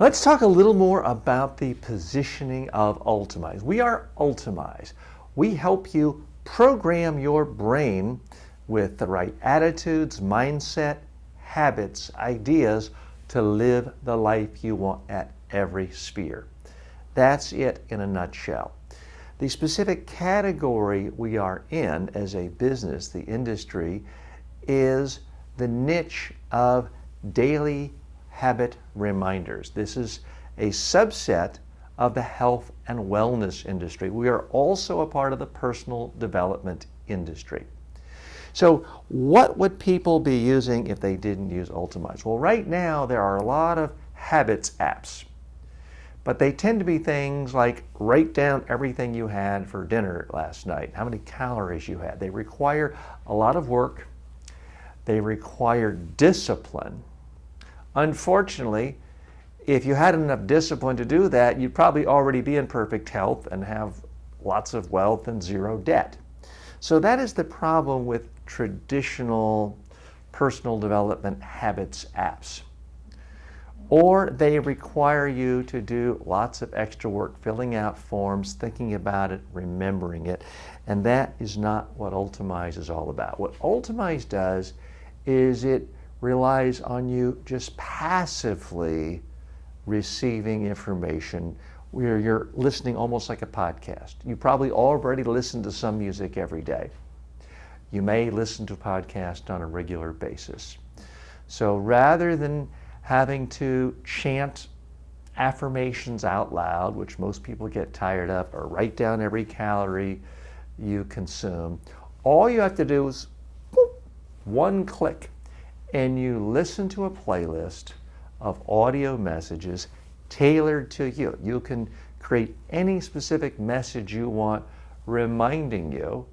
Let's talk a little more about the positioning of Ultamize. We are Ultamize. We help you program your brain with the right attitudes, mindset, habits, ideas to live the life you want at every sphere. That's it in a nutshell. The specific category we are in as a business, the industry, is the niche of daily habit reminders. This is a subset of the health and wellness industry. We are also a part of the personal development industry. So what would people be using if they didn't use Ultamize? Well, right now there are a lot of habits apps, but they tend to be things like write down everything you had for dinner last night, how many calories you had. They require a lot of work. They require discipline. Unfortunately, if you had enough discipline to do that, you'd probably already be in perfect health and have lots of wealth and zero debt. So that is the problem with traditional personal development habits apps. Or they require you to do lots of extra work, filling out forms, thinking about it, remembering it. And that is not what Ultamize is all about. What Ultamize does is it relies on you just passively receiving information where you're listening almost like a podcast. You probably already listen to some music every day. You may listen to a podcast on a regular basis. So rather than having to chant affirmations out loud, which most people get tired of, or write down every calorie you consume, all you have to do is one click and you listen to a playlist of audio messages tailored to you. You can create any specific message you want reminding you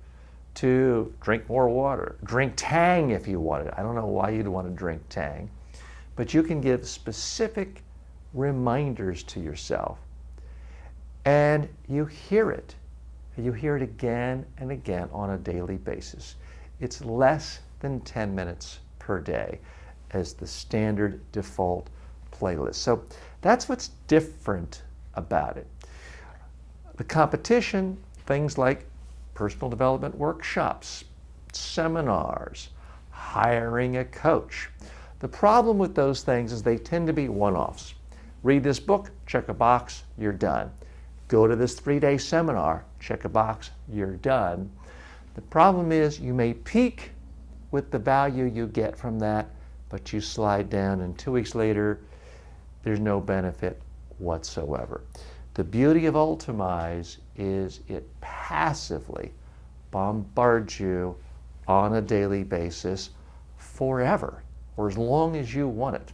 to drink more water, drink Tang if you want it. I don't know why you'd want to drink Tang, but you can give specific reminders to yourself. And you hear it. You hear it again and again on a daily basis. It's less than 10 minutes per day as the standard default playlist. So that's what's different about it. The competition, things like personal development workshops, seminars, hiring a coach. The problem with those things is they tend to be one-offs. Read this book, check a box, you're done. Go to this 3-day seminar, check a box, you're done. The problem is you may peak with the value you get from that, but you slide down and 2 weeks later, there's no benefit whatsoever. The beauty of Ultamize is it passively bombards you on a daily basis forever, or as long as you want it.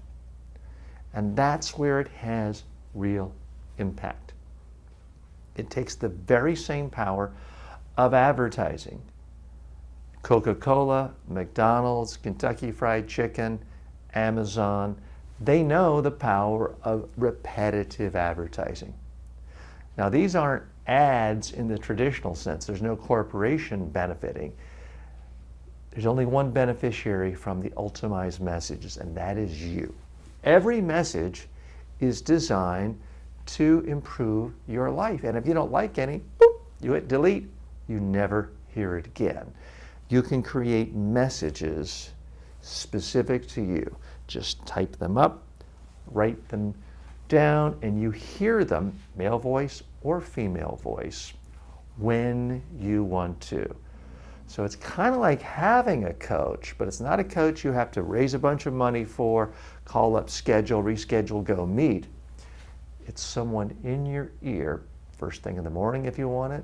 And that's where it has real impact. It takes the very same power of advertising. Coca-Cola, McDonald's, Kentucky Fried Chicken, Amazon, they know the power of repetitive advertising. Now, these aren't ads in the traditional sense. There's no corporation benefiting. There's only one beneficiary from the Ultamize messages, and that is you. Every message is designed to improve your life. And if you don't like any, boop, you hit delete, you never hear it again. You can create messages specific to you. Just type them up, write them down, and you hear them, male voice or female voice, when you want to. So it's kind of like having a coach, but it's not a coach you have to raise a bunch of money for, call up, schedule, reschedule, go meet. It's someone in your ear, first thing in the morning if you want it,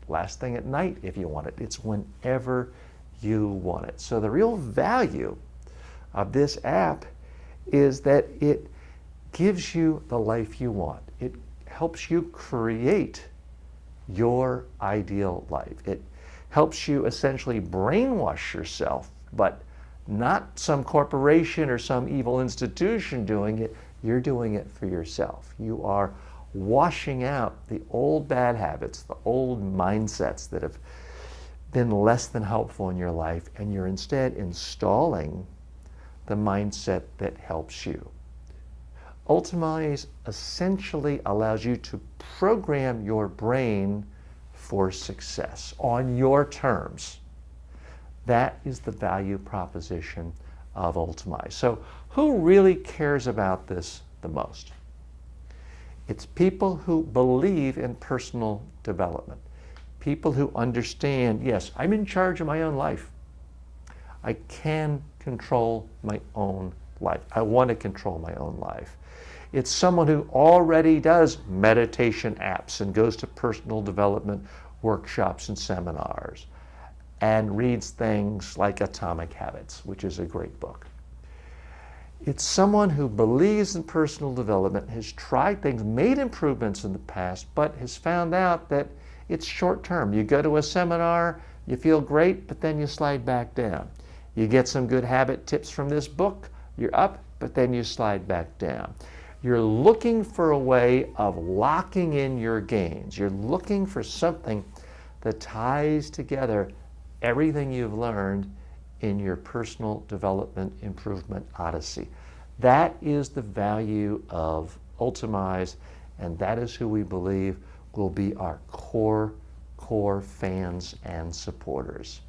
last thing at night if you want it. It's whenever you want it. So the real value of this app is that it gives you the life you want. It helps you create your ideal life. It helps you essentially brainwash yourself, but not some corporation or some evil institution doing it. You're doing it for yourself. You are washing out the old bad habits, the old mindsets that have been less than helpful in your life, and you're instead installing the mindset that helps you. Ultamize essentially allows you to program your brain for success on your terms. That is the value proposition of Ultamize. So who really cares about this the most? It's people who believe in personal development. People who understand, yes, I'm in charge of my own life. I can control my own life. I want to control my own life. It's someone who already does meditation apps and goes to personal development workshops and seminars and reads things like Atomic Habits, which is a great book. It's someone who believes in personal development, has tried things, made improvements in the past, but has found out that it's short term. You go to a seminar, you feel great, but then you slide back down. You get some good habit tips from this book, you're up, but then you slide back down. You're looking for a way of locking in your gains. You're looking for something that ties together everything you've learned in your personal development improvement odyssey. That is the value of Ultamize, and that is who we believe will be our core fans and supporters.